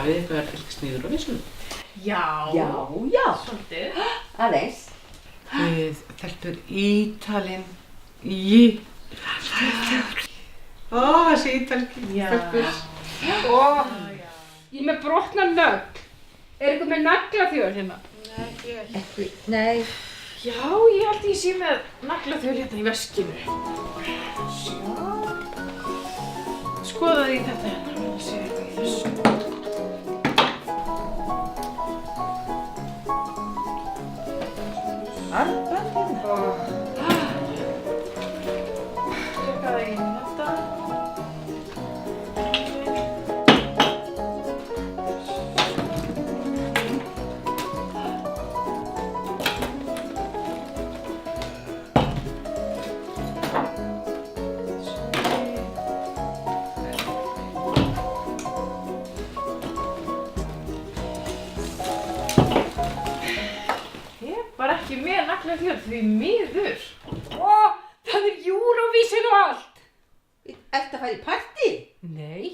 Hafið eitthvað fylgst með Eurovision? Já. Svolítið. Aðeins. Þið þekktur Ítalinn þessi ítalski stelpur. Ég er með brotna nögl. Er eitthvað með naglaþjöl hérna? Nei. Já, ég held ég sé með naglaþjöl hérna í veskinu. Sjá. Skoðaði ég þetta hérna, sé eitthvað í þessu. Armband hérna. Tjekkaði ég þetta. Bara ekki með naglaþjöl því miður. Það er Eurovision og allt! Ertu að fara í partí? Nei,